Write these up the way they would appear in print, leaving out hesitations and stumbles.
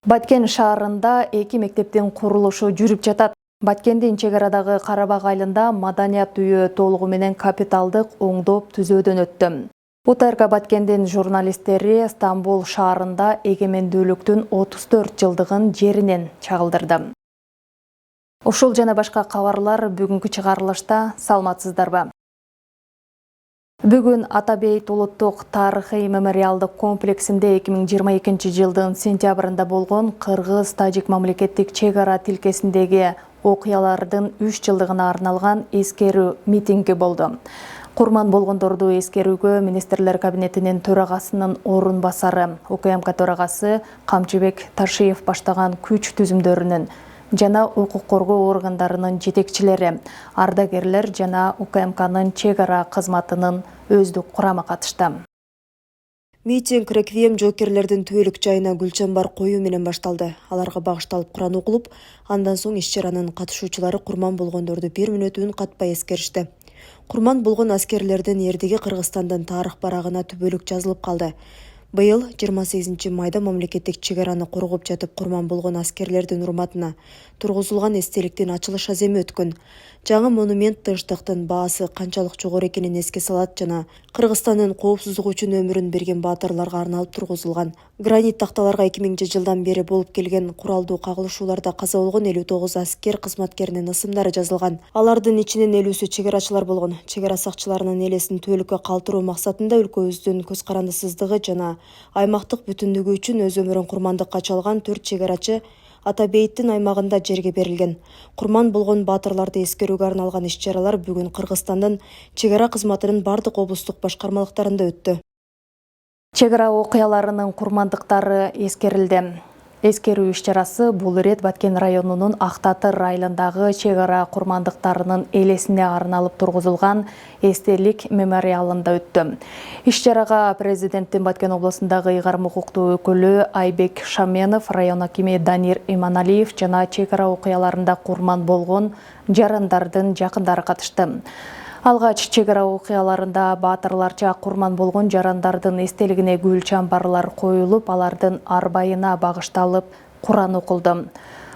Баткен шаарында 2 мектептин курулушу жүрүп жатат. Баткендин чек арадагы Карабак айылында маданият үйү толугу менен капиталдык оңдоп түзөөдөн өттү. УТРК Баткендин журналисттери Стамбул шаарында эгемендүүлүктүн 34 жылдыгын жеринен чагылдырды. Ушул жана башка кабарлар бүгүнкү чыгарылышта, саламатсыздарбы? Бүгүн Атабейт улуттук тарыхый мемориалдык комплексинде 2022 жылдын сентябрында болгон Кыргыз-Тажик мамлекеттик чек ара тилкесиндеги окуялардын 3 жылдыгына арналган эскерүү митинги болду. Курман болгондорду эскерүүгө Министрлер кабинетинин төрагасынын орун басары, УКМК төрагасы Камчыбек Ташиев баштаган күч түзүмдөрүнүн жана укук коргоо органдарынын жетекчилери, ардагерлер жана УКМКнын чек ара кызматынын өздүк курамы катышты. Митинг реквием жоокерлердин түбөлүк жайына гүл чамбар коюу менен башталды. Аларга багышталып Куран окулуп, андан соң иш-чаранын катышуучулары курман болгондорду 1 мүнөт үн катпай эскеришти. Курман болгон аскерлердин эрдиги Кыргызстандын тарых барагына түбөлүк жазылып калды. Быйыл 28 майда мамлекеттик чек араны коргоп жатып курман болгон аскерлердин урматына тургузулган эстеликтин ачылыш аземи өткөн. Жаңы монумент тынчтыктын баасы канчалык жогору экенин эске салат жана Кыргызстандын коопсуздугу үчүн өмүрүн берген баатырларга арналып тургузулган. Гранит такталарга 2000 жылдан бери болуп келген куралдуу кагылышууларда каза болгон 59 аскер кызматкеринин ысымдары жазылган. Алардын ичинен 50сү чек арачылар болгон. Чек ара сакчыларынын элесин түбөлүккө калтыруу максатында өлкөбүздүн көз карандысыздыгы жана аймактык бүтүндүгү үчүн өз өмүрүн курмандыкка чалган 4 чек арачы Атабейттин аймагында жерге берилген. Курман болгон баатырларды эскерүүгө арналган иш-чаралар бүгүн Кыргызстандын чек ара кызматынын бардык облустук башкармалыктарында өттү. Чек ара окуяларынын курмандыктары эскерилди. Эскерүү иш-чарасы бул ирет Баткен районунун Актатыр айылындагы чек ара курмандыктарынын элесине арналып тургузулган эстелик мемориалында өттү. Иш-чарага президенттин Баткен облусундагы ыйгарым укуктуу өкүлү Айбек Шаменов, район акими Данир Иманалиев жана чек ара окуяларында курман болгон жарандардын жакындары катышты. Алгач чек ара окуяларында баатырларча курман болгон жарандардын эстелигине гүл чамбарлар коюлуп, алардын арбайына багышталып Куран окулду.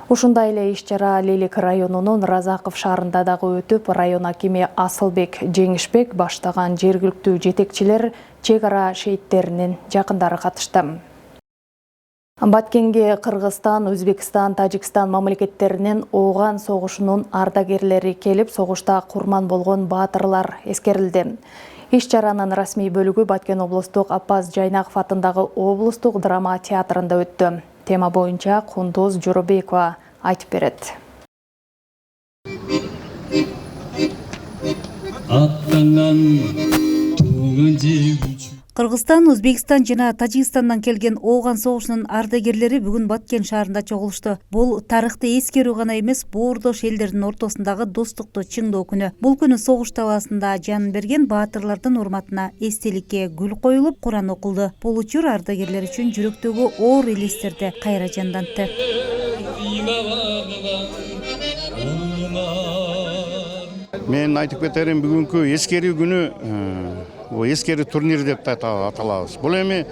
Ушундай эле иш-чара Лелек районунун Разаков шаарында дагы өтүп, район акими Асылбек Жеңишбек баштаган жергиликтүү жетекчилер, чек ара шейттеринин жакындары катышты. Баткенге Кыргызстан, Өзбекстан, Тажикстан мамлекеттеринин ооган согушунун ардагерлери келип, согушта курман болгон баатырлар эскерилди. Иш-чаранын расмий бөлүгү Баткен облустук Аппаз Жайнаков атындагы облустук драма театрында өттү. Тема боюнча Кундуз Жоробекова айтып берет. Кыргызстан, Өзбекстан жана Тажикстандан келген ооган согушунун ардагерлери бүгүн Баткен шаарында чогулушту. Бул тарыхты эскерүү гана эмес, боордош элдердин ортосундагы достукту чыңдоо күнү. Бул күнү согуш талаасында жанын берген баатырлардын урматына эстеликке гүл коюлуп, Куран окулду. Бул учур ардагерлер үчүн жүрөктөгү оор элестерди кайра жандантты. Мен айтып кетерим, бүгүнкү эскерүү күнү эскерүү турнир деп аталабыз. Бул эми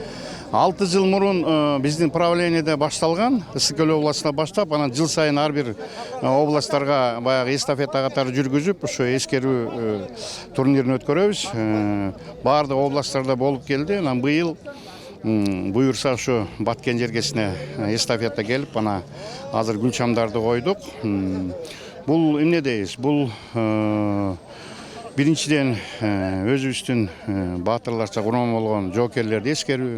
6 жыл мурун биздин правлениеде башталган, Ысык-Көл областына баштап, анан жыл сайын ар бир областтарга баягы эстафета катары жүргүзүп, ошо эскерүү турнирин өткөрөбүз. Баардык областтарда болуп келди. Анан быйыл буюрса ошо Баткен жергесине эстафета келип, ана азыр гүл чамдарды койдук. Бул эмне дейбиз? Бул биринчиден өзүбүздүн баатырларча курман болгон жоокерлерди эскерүү,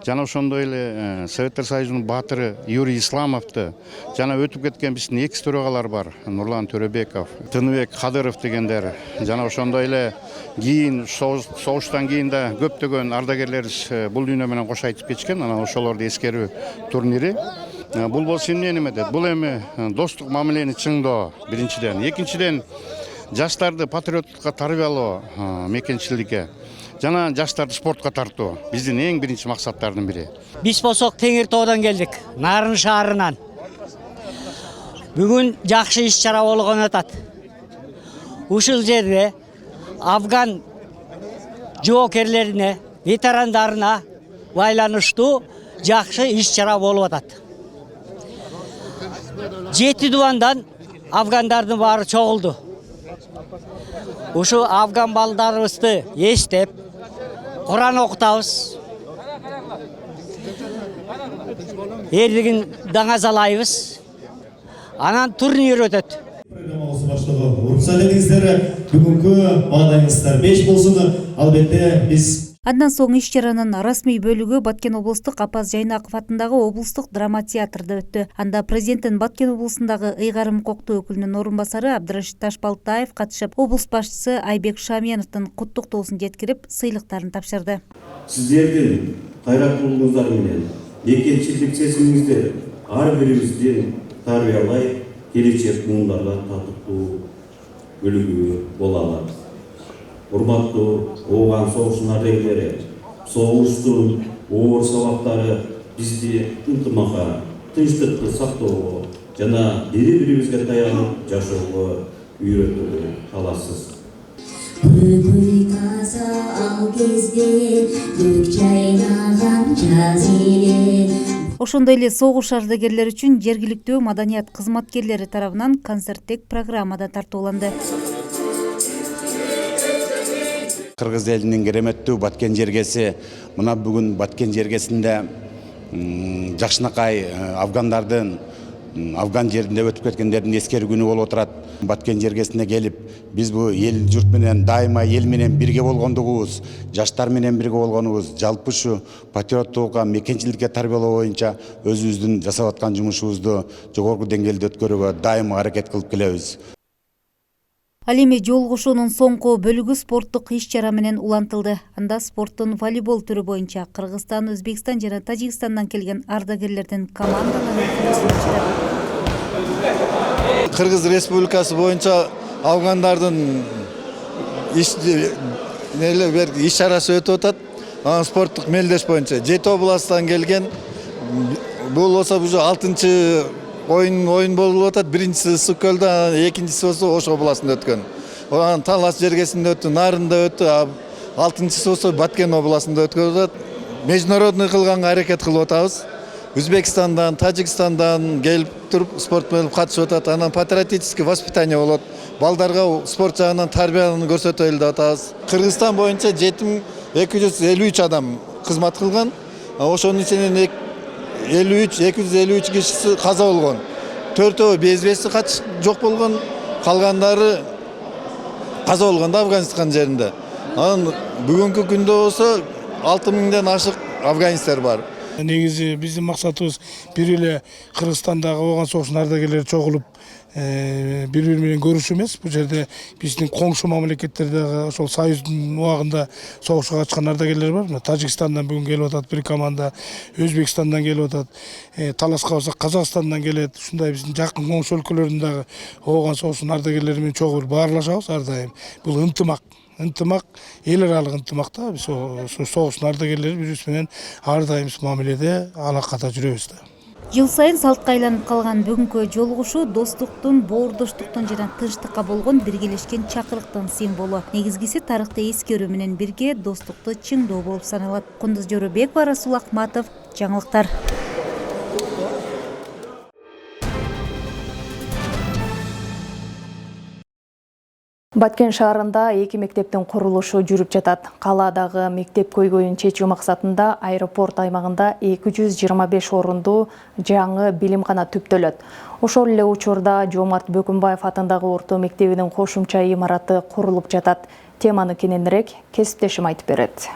жана ошондой эле Советтер Союзунун баатыры Юрий Исламовду, жана өтүп кеткен биздин экс төрагалар бар, Нурлан Төрөбеков, Тыныбек Кадыров дегендер, жана ошондой эле кийин согуштан кийин да көптөгөн ардагерлерибиз бул дүйнө менен кош айтып кетишкен. Анан ошолорду эскерүү турнири. Бул болсо эмне эметет? Бул эми достук мамилени чыңдоо биринчиден, экинчиден жаштарды патриоттукка тарбиялоо мекенчиликке жана жаштарды спортко тартуу биздин эң биринчи максаттардын бири. Биз болсок Теңир тоодон келдик, Нарын шаарынан. Бүгүн жакшы иш-чара болгон атат. Ушул жерде Афган жоокерлерине, ветерандарына байланыштуу жакшы иш-чара болуп атат. 7 duvandan Afgandардың бары çoğuldu. Uşu Afgan baldarыбызды eşitip, Kur'an okutabız. Erdігін даңазалайбыз. Анан турнир өтөт. Программабыз баштығы. Уруксат этиңиздер, бүгүнкү маанайыңыздар 5 болсун. Албетте биз Андан соң иш-чаранын расмий бөлүгү Баткен облустук Апаз Жайнаков атындагы облустук драма театрда өттү. Анда президенттин Баткен облусундагы ыйгарым укуктуу өкүлүнүн орун басары Абдырашид Ташбалтаев катышып, облус башчысы Айбек Шамияновдун куттуктоосун жеткирип, сыйлыктарын тапшырды. Сиздердин кайраттуулугуңуздар менен экенчилик сезимиңиздер ар бирибизди тарбиялай, келечек муундарга татыктуу үлгү бола алат. Урматтуу Ооган согушунун ардагерлери, согуштун оор сабактары бизди ынтымакка, тынчтыкты сактоого жана бири-бирибизге таянып жашоого үйрөтүүгө талашсыз. Бүлбүл таза ал кезде көк жайнаган жаз эле. Ошондой эле согуш ардагерлери үчүн жергиликтүү маданият кызматкерлери тарабынан концерттик программада тартууланды. Кыргыз элинин кереметтүү Баткен жергеси, мына бүгүн Баткен жергесинде жакшынакай афгандардын Афган жеринде өтүп кеткендердин эскерүү күнү болуп отурат. Баткен жергесине келип, биз бу эл журт менен дайыма эл менен бирге болгондугубуз, жаштар менен бирге болгонубуз, жалпы ушу патриоттукка, мекенчиликке тарбиялоо боюнча өзүбүздүн жасап аткан жумушубузду жогорку деңгээлде өткөрүүгө дайыма аракет кылып келебиз. Ал эми жол кошуунун соңку бөлүгү спорттук иш-чара менен улантылды. Анда спорттун волейбол түрү боюнча Кыргызстан, Өзбекстан жана Тажикстандан келген ардагерлердин командалары өткөрүлдү. Кыргыз Республикасы боюнча афгандардын иш-чарасы өтүп атат. Спорттук мелдеш боюнча 7 областтан келген. Бул болсо уже 6-чы oyun болуп атат. Биринчиси Суккөлдө, экинчиси болсо Ош областында өткөн. Анан Талас жергесинде өттү, Нарында өттү, 6-чысы болсо Баткен областында өткөрүлүп атат. Международный кылганга аракет кылып атабыз. Өзбекстандан, Тажикстандан келип туруп спорт менен катышып атат. Анан патриотический воспитание болот. Балдарга спорт жагынан тарбияны көрсөтөлү деп атабыз. Кыргызстан боюнча 7253 адам кызмат кылган. Ошонун ичинен 253 кишisi каза болгон. 4-өө безбеси катыш жок болгон, калгандары каза болгон да Афганистан жеринде. Анан бүгүнкү күндө болсо 6000ден ашык афганистер бар. Негизи биздин максатыбыз бир эле Кыргызстандагы Ооган согушунун ардагерлери чогулуп бири-бири менен көрүшүү эмес. Бул жерде биздин коңшу мамлекеттердеги ошол союздун убагында согушка катышкан ардагерлер бар. Тажикстандан бүгүн келип атат бир команда, Өзбекстандан келип атат, талашка болсок Казакстандан келет. Ушундай биздин жакын коңшу өлкөлөрдүн дагы Ооган согушунун ардагерлери менен чогуу баарлашабыз ар дайым. Бул ынтымак, эл аралык ынтымак да. Биз согуштун ардагерлери биз менен ар дайым мамиледе, алакада жүрөбүз да. Жыл сайын салтка айланып калган бүгүнкү жолугушуу достуктун, боордоштуктун жана тынчтыкка болгон биргелешкен чакырыктын символу. Негизгиси тарыхты эскерүү менен бирге достукту чыңдоо болуп саналат. Кундуз Жорубекова, Расул Акматов, жаңылыктар. Баткен шаарында 2 мектептин курулушу жүрүп жатат. Калаадагы мектеп көйгөйүн чечүү максатында аэропорт аймагында 225 орундуу жаңы билимкана түптөлөт. Ошол эле учурда Жомарт Бөкүнбаев атындагы орто мектебинин кошумча имараты курулуп жатат. Теманы кененирээк кесиптешим айтып берет.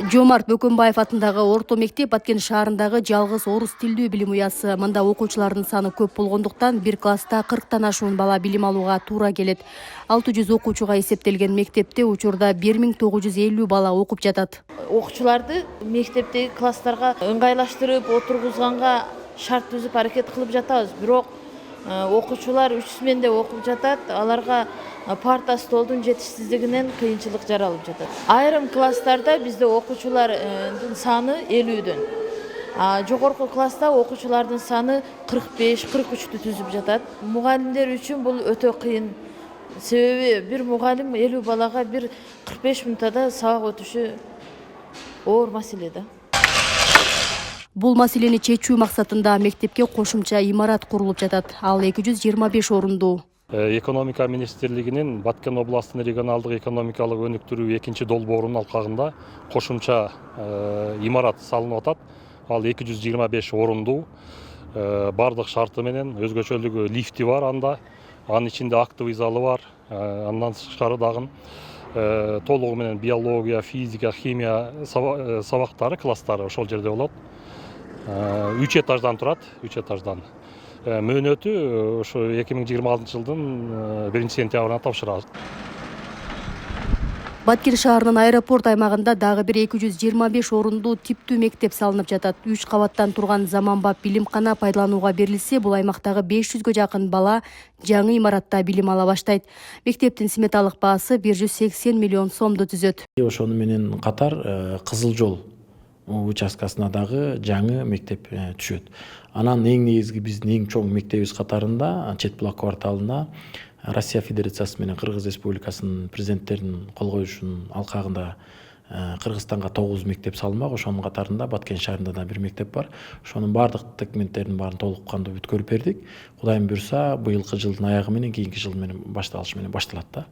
Жомарт Бөкүнбаев атындагы орто мектеп Баткен шаарындагы жалгыз орус тилдүү билим уясы. Мында окуучулардын саны көп болгондуктан бир класста 40тан ашуун бала билим алууга туура келет. 600 окуучуга эсептелген мектепте учурда 1950 бала окуп жатат. Окуучуларды мектептеги класстарга ыңгайлаштырып отургузганга шарт түзүп аракет кылып жатабыз. Бирок окуучулар 3 сменде окуп жатат. Аларга парта столдун жетишсиздигинен кыйынчылык жаралып жатат. Айрым класстарда бизде окуучулардын саны 50дөн. Жогорку класста окуучулардын саны 45-43 түзүп жатат. Мугалимдер үчүн бул өтө кыйын. Себеби бир мугалим 50 балага бир 45 мүнөттө сабак өтүшү оор маселе да. Бул маселени чечүү максатында мектепке кошумча имарат курулуп жатат. Ал 225 орундуу. Экономика министрлигинин Баткен областынын регионалдык экономикалык өнүктүрүү экинчи долбоорунун алкагында кошумча имарат салынып атат. Ал 225 орундуу. Бардык шарты менен өзгөчөлүгү лифти бар анда. Анын ичинде актовый залы бар. Андан тышкары дагы толугу менен биология, физика, химия сабактары, класстары ошол жерде болот. 3 этаждан турат, 3 этаждан. Мөөнөтү ошо 2026 жылдын 1 сентябрына тапшырылат. Баткен шаарынын аэропорт аймагында дагы бир 225 орундуу типтүү мектеп салынып жатат. 3 кабаттан турган заманбап билимкана пайдаланууга берилсе, бул аймактагы 500гө жакын бала жаңы имаратта билим ала баштайт. Мектептин сметалык баасы 180 миллион сомду түзөт. Ошону менен катар Кызыл жол участкасына дагы жаңы мектеп түшөт. Анан эң негизги биздин эң чоң мектебибиз катарында Чет булак кварталына Россия Федерациясы менен Кыргыз Республикасынын президенттеринин кол коюшунун алкагында Кыргызстанга 9 мектеп салынмак. Ошонун катарында Баткен шаарында да бир мектеп бар. Ошонун бардык документтерин баарын толук кандуу бүткөрүп бердик. Кудайым буйрса, быйылкы жылдын аягы менен кийинки жыл менен башталышы менен башталат да.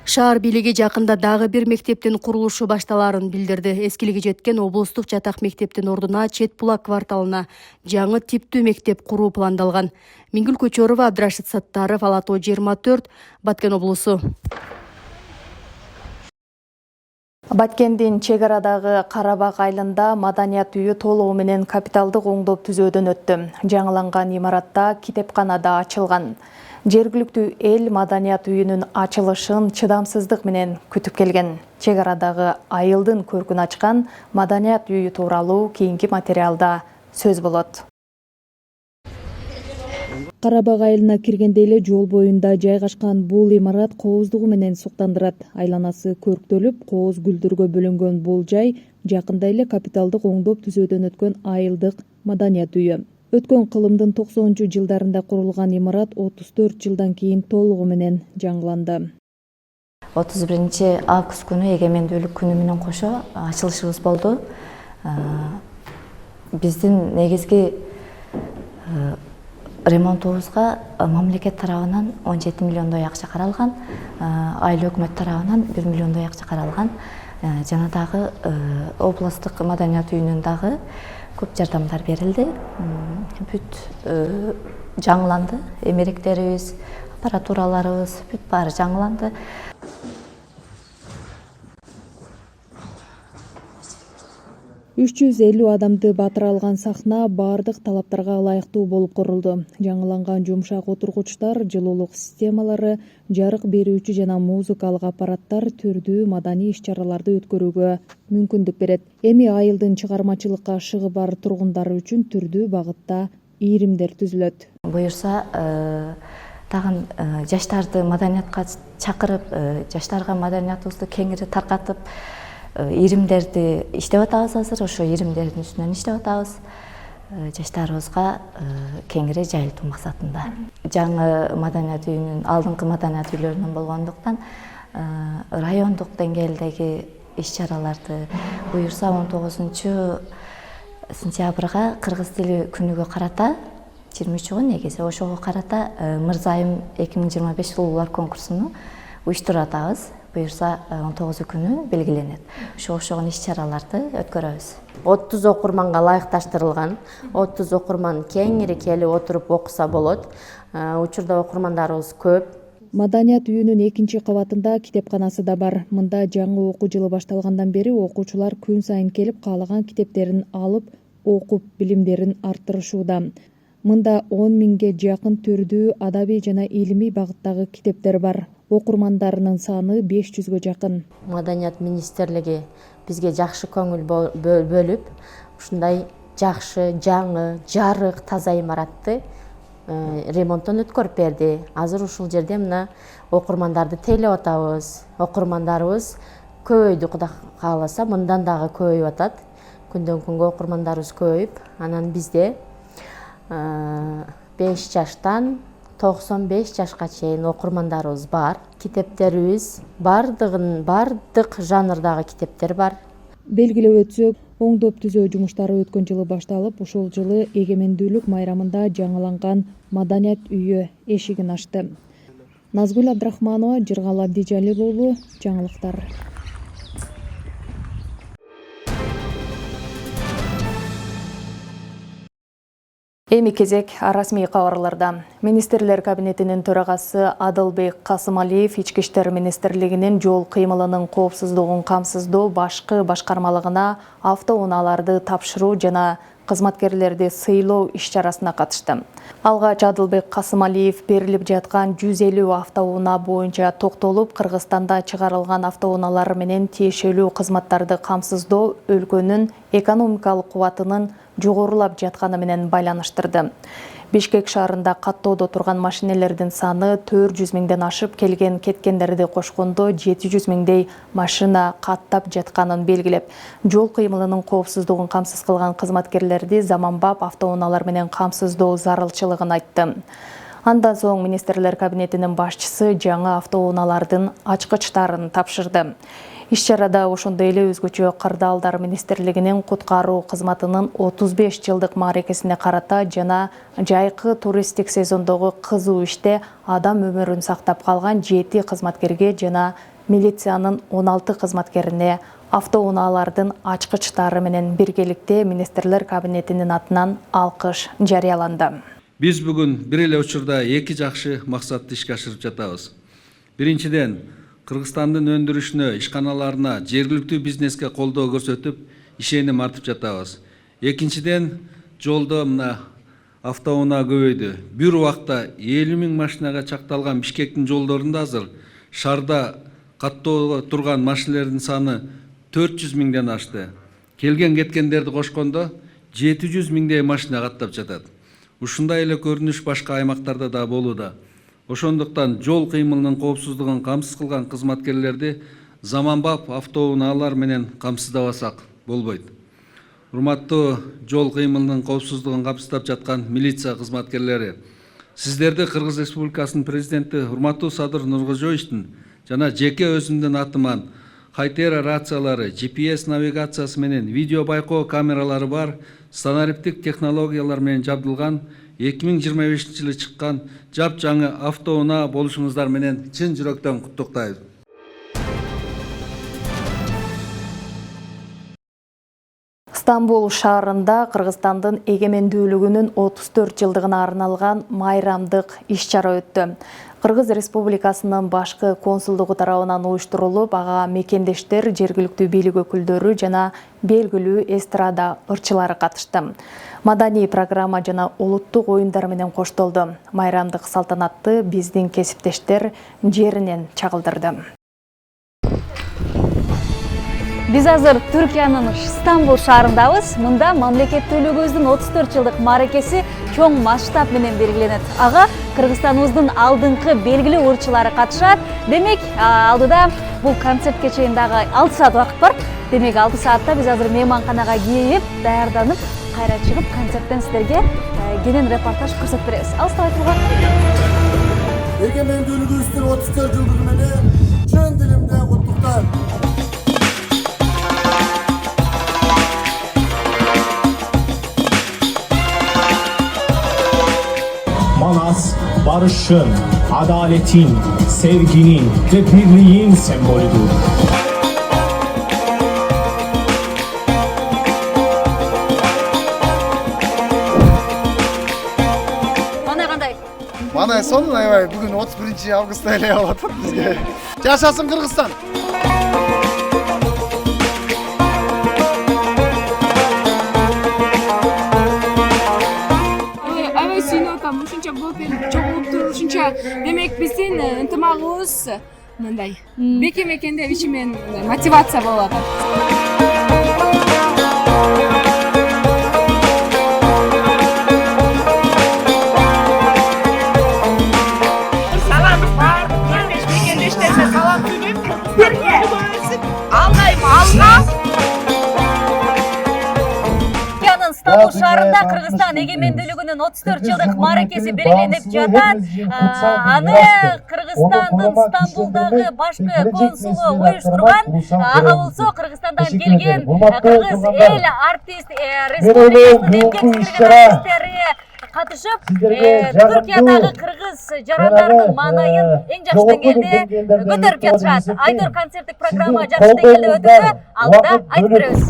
Шаар бийлиги жакында дагы бир мектептин курулушу башталарын билдирди. Эскилиги жеткен облустук жатак мектептин ордуна Чет булак кварталына жаңы типтүү мектеп куруу пландалган. Мингүл Көчөрова, Абдрашит Саттаров, Алато 24, Баткен облусу. Баткендин чек арадагы Карабак айылында маданият үйү толугу менен капиталдык оңдоп түзөөдөн өттү. Жаңыланган имаратта китепкана да ачылган. Жергиликтүү эл маданият үйүнүн ачылышын чыдамсыздык менен күтүп келген. Чек арадагы айылдын көркүн ачкан маданият үйү тууралуу кийинки материалда сөз болот. Карабак айылына киргенде эле жол боюнда жайгашкан бул имарат кооздугу менен суктандырат. Айланасы көрктөлүп, кооз гүлдөргө бөлөнгөн бул жай жакында эле капиталдык оңдоп түзөөдөн өткөн айылдык маданият үйү. Өткөн кылымдын 90-жылдарында курулган имарат 34 жылдан кийин толугу менен жаңыланды. 31 август күнү эгемендүүлүк күнү менен кошо ачылышыбыз болду. Биздин негизги ремонтубузга мамлекет тарабынан 17 миллиондой акча каралган, айыл өкмөт тарабынан 1 миллиондой акча каралган. Жана дагы областтык маданият үйүнүн дагы көп жардамдар берилди. Бүт жаңыланды. Эмеректерибиз, аппаратураларыбыз бүт баары жаңыланды. Үч 350 адамды батыра алган сахна баардык талаптарга ылайыктуу болуп курулду. Жаңыланган жумшак отургучтар, жылуулук системалары, жарык берүүчү жана музыкалык аппараттар түрдүү маданий иш-чараларды өткөрүүгө мүмкүндүк берет. Эми айылдын чыгармачылыкка шыгы бар тургундары үчүн түрдүү багытта ийримдер түзүлөт. Буюрса тагын жаштарды маданиятка чакырып, жаштарга маданиятыбызды кеңири таркатып, иримдерди иштеп атабыз азыр, ошо иримдердин үстүнөн иштеп атабыз. Жаштарыбызга кеңири жайылтуу максатында. Жаңы маданият үйүнүн алдыңкы маданият үйлөрүнөн болгондуктан райондук деңгээлдеги иш-чараларды буюрса 19 сентябрга кыргыз тили күнүгө карата 23-гө негизи ошого карата Мырзайым 2025 улуулар конкурсуну уюштуруп атабыз. Буюрса 19 күнү белгиленет. Ошого иш-чараларды өткөрөбүз. 30 окурманга ылайыкташтырылган. 30 окурман кеңири келип отуруп окуса болот. Учурда окурмандарыбыз көп. Маданият үйүнүн экинчи кабатында китепканасы да бар. Мында жаңы окуу жылы башталгандан бери окуучулар күн сайын келип каалаган китептерин алып, окуп, билимдерин арттырышууда. Мында 10 миңге жакын түрдүү адабий жана илимий багыттагы китептер бар. Окурмандарынын саны 500гө жакын. Маданият министрлиги бизге жакшы көңүл бөлүп, ушундай жакшы, жаңы, жарык, таза имаратты ремонттон өткөрүп берди. Азыр ушул жерде мына окурмандарды тейлеп атабыз. Окурмандарыбыз көбөйдү, Кудай кааласа, мындан дагы көбөйүп атат. Күндөн күнгө окурмандарыбыз көбөйүп, анан бизде 5 жаштан 95 жашка чейин окурмандарыбыз бар. Китептерибиз бардык жанрдагы китептер бар. Белгилеп өтсөк, Оңдоп түзөө жумуштары өткөн жылы башталып, ушул жылы эгемендүүлүк майрамында жаңыланган маданият үйү эшигин ачты. Назгүл Абдрахманова, Жыргал Абдижалил уулу, жаңылыктар. Эми кезек расмий кабарларда. Министрлер кабинетинин төрагасы Адылбек Касымалиев Ички иштер министрлигинин жол кыймылынын коопсуздугун камсыздоо башкы башкармалыгына автоунааларды тапшыруу жана кызматкерлерди сыйлоо иш-чарасына катышты. Алгач Адылбек Касымалиев берилип жаткан 150 автоунаа боюнча токтолуп, Кыргызстанда чыгарылган автоунаалар менен тиешелүү кызматтарды камсыздоо өлкөнүн экономикалык кубатынын жогорулап жатканы менен байланыштырды. Бишкек шаарында каттоодо турган машинелердин саны 400 миңден ашып, келген кеткендерди кошкондо 700 миңдей машина каттап жатканын белгилеп, жол кыймылынын коопсуздугун камсыз кылган кызматкерлерди заманбап автоунаалар менен камсыздоо зарылчылыгын айтты. Андан соң министрлер кабинетинин башчысы жаңы автоунаалардын ачкычтарын тапшырды. Иш-чарада ошондой эле өзгөчө Кырдаалдар министрлигинин куткаруу кызматынын 35 жылдык мааракесине карата жана жайкы туристтик сезондогу кызуу иште адам өмүрүн сактап калган 7 кызматкерге жана милициянын 16 кызматкерине автоунаалардын ачкычтары менен биргеликте министрлер кабинетинин атынан алкыш жарыяланды. Биз бүгүн бир эле учурда эки жакшы максатты ишке ашырып жатабыз. Биринчиден, Кыргызстандын өндүрүшүнө, ишканаларына, жергиликтүү бизнеске колдоо көрсөтүп, ишеним артып жатабыз. Экинчиден, жолдо мына автоунаа көбөйдү. Бир убакта 50 миң машинага чакталган Бишкектин жолдорунда азыр шаарда каттоого турган машинелердин саны 400 миңден ашты. Келген кеткендерди кошкондо 700 миңдей машина каттап жатат. Ушундай эле көрүнүш башка аймактарда да болууда. Ошондуктан жол кыймылынын коопсуздугун камсыз кылган кызматкерлерди заманбап автоунаалар менен камсыздабасак болбойт. Урматтуу жол кыймылынын коопсуздугун камсыздап жаткан милиция кызматкерлери, сиздерди Кыргыз Республикасынын президенти урматтуу Садыр Нуркожоевичтин жана жеке өзүмдүн атыман Хайтера рациялары, GPS навигациясы менен видео байкоо камералары бар станариптик технологиялар менен жабдылган 2025 жылы чыккан жап-жаңы автоунаа болушуңуздар менен чын жүрөктөн куттуктайбыз. Стамбул шаарында Кыргызстандын эгемендүүлүгүнүн 34 жылдыгына арналган майрамдык иш-чара өттү. Кыргыз Республикасынын башкы консулдугу тарабынан уюштурулуп, ага мекендештер, жергиликтүү бийлик өкүлдөрү жана белгилүү эстрада ырчылары катышты. Маданий программа жана улуттук оюндар менен коштолду. Майрамдык салтанатты биздин кесиптештер жеринен чагылдырды. Биз азыр Түркиянын Стамбул шаарындабыз. Мында мамлекеттүүлүгүбүздүн 34 жылдык мааракеси чоң масштаб менен белгиленет. Ага Кыргызстаныбыздын алдыңкы белгилүү ырчылары катышат. Демек, алдыда бул концертке чейин дагы 6 саат убакыт бар. Демек, 6 саатта биз азыр мейманканага кийип, даярданып, кайра чыгып концерттен сиздерге кенен репортаж көрсөтүп беребиз. Алыстабай турган. Эгемендүүлүгүбүздүн 34 жылдыгы менен чын дилимден куттуктайм. Manas, barışın, adaletin, sevginin ve birliğin sembolüdür. Mana kандай? Mana sonun aybay, bugün 31 avgust'ta ele alatıp bizge. Yaşasın Kırgızstan! Demek bizim ынтымагыбыз мындай бекем экенде ичимен мотивация болот. Салам бар, мекендештериме салам түнүп, бирге алдайм алга. Türkiye'nin İstanbul Стамбул шаарында Кыргызстан эгемендүүлүгүнүн 34 жылдык мааракеси белгиленип жатат. Аны Кыргызстандын Стамбулдагы башкы консулу уюштурган. Ага болсо Кыргызстандан келген кыргыз эл артист, республиканын эмгек сиңирген артисттери катышып, Түркиядагы кыргыз жарандарынын маанайын эң жакшы деңгээлде көтөрүп жатышат. Айдор концерттик программа жакшы деңгээлде өтүүдө, алдыда айтып беребиз.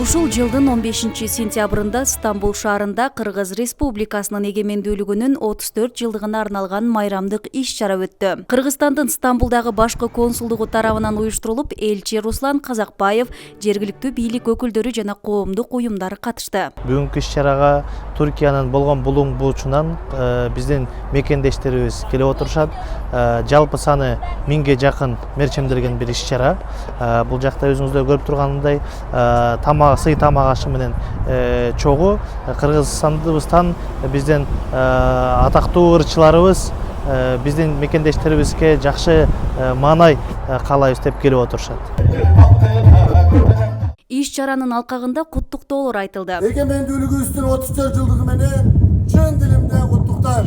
Ушул жылдын 15 сентябрында Стамбул шаарында Кыргыз Республикасынын эгемендүүлүгүнүн 34 жылдыгына арналган майрамдык иш-чара өттү. Кыргызстандын Стамбулдагы башкы консулдугу тарабынан уюштурулуп, элчи Руслан Казакбаев, жергиликтүү бийлик өкүлдөрү жана коомдук уюмдар катышты. Бүгүнкү иш-чарага Түркиянын болгон булуң буучунан биздин мекендештерибиз келип отурушат. Жалпы саны 1000ге жакын мерчемделген бир иш-чара. Бул жакта өзүңүздөр көрүп тургандай сый тамак ашы менен чогуу Кыргызстандыбыздан биздин атактуу ырчыларыбыз биздин мекендештерибизге жакшы маанай каалайбыз деп келип отурушат. Иш-чаранын алкагында куттуктоолор айтылды. Эгемендүүлүгүбүздүн 34 жылдыгы менен чын дилимден куттуктайм.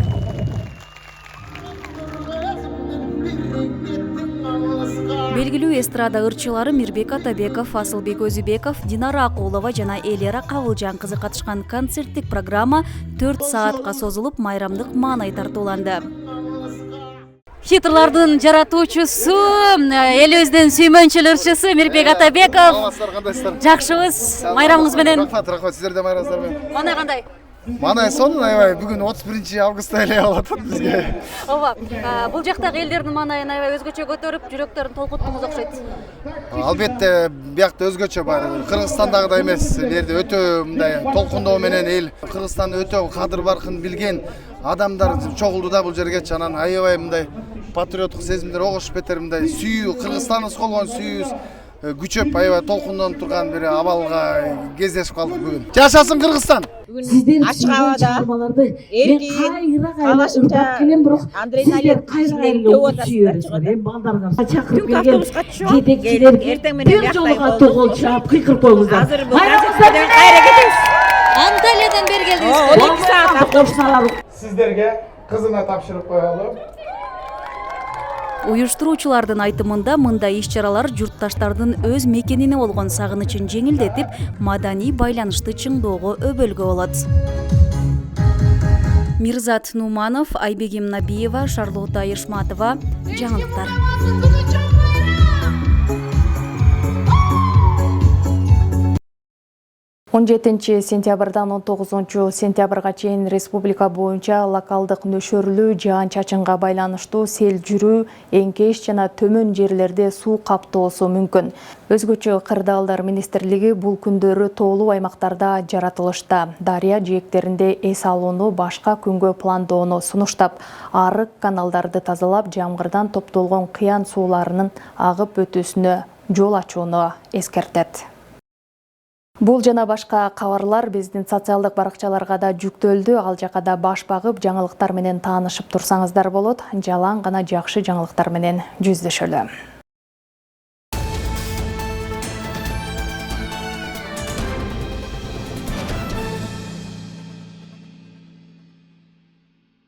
Белгилүү эстрада ырчылары Мирбек Атабеков, Асылбек Өзүбеков, Динара Акулова жана Элера Кабылжан кызы катышкан концерттик программа 4 саатка созулуп, майрамдык маанай тартууланды. Хитрлардын жаратуучусу, элибиздин сүймөнчүл ырчысы Мирбек Атабеков. Жакшыбыз, майрамыңыз менен. Рахмат, сиздерде майрамыңыздар менен. Маанай кандай? Маанай сонун, аябай бүгүн 31 августта эле болуп атат бизге. Ооба, бул жактагы элдердин маанайын аябай өзгөчө көтөрүп, жүрөктөрүн толкуттуңуз окшойт. Албетте, биякта өзгөчө бар. Кыргызстандагыдай эмес, бу жерде өтө мындай толкундоо менен эл, Кыргызстан өтө кадыр баркын билген адамдар чогулду да бул жерге, анан аябай мындай патриоттук сезимдер огуш бетер мындай сүйүү, Кыргызстаныбызга болгон сүйүүбүз күчөп, аябай толкундонуп турган бир абалга кездешип калдык бүгүн. Жашасын Кыргызстан! Ачык абада эркин калашымча Андрей Налев түнкү автобуска түшүп эртең менен бияктай тоголчап кыйкырып коюңуздар. Азыр бул концерттерден кайра кетебиз. Анталиядан бери келдиңиз. 12 саат автобус. Сиздерге кызына тапшырып коелу. Уюштуруучулардын айтымында мындай иш-чаралар журтташтардын өз мекенине болгон сагынычын жеңилдетип, маданий байланышты чыңдоого өбөлгө болот. Мирзат Нуманов, Айбегим Набиева, Шарлота Ешматова, жаңылыктар. 17 сентябрдан 19 сентябрга чейин республика боюнча локалдык нөшөрлүү жаан-чачынга байланыштуу сел жүрүү, эңкеш жана төмөн жерлерде суу каптоосу мүмкүн. Өзгөчө Кырдаалдар министрлиги бул күндөрү тоолуу аймактарда жаратылышта. Дарыя жээктеринде эс алууну башка күнгө пландоону сунуштап, арык каналдарды тазалап, жамгырдан топтолгон кыян сууларынын агып өтүүсүнө жол ачууну эскертет. Бул жана башка кабарлар биздин социалдык баракчаларга да жүктөлдү. Ал жака да баш багып, жаңылыктар менен таанышып турсаңыздар болот. Жалаң гана жакшы жаңылыктар менен жүздөшөлү.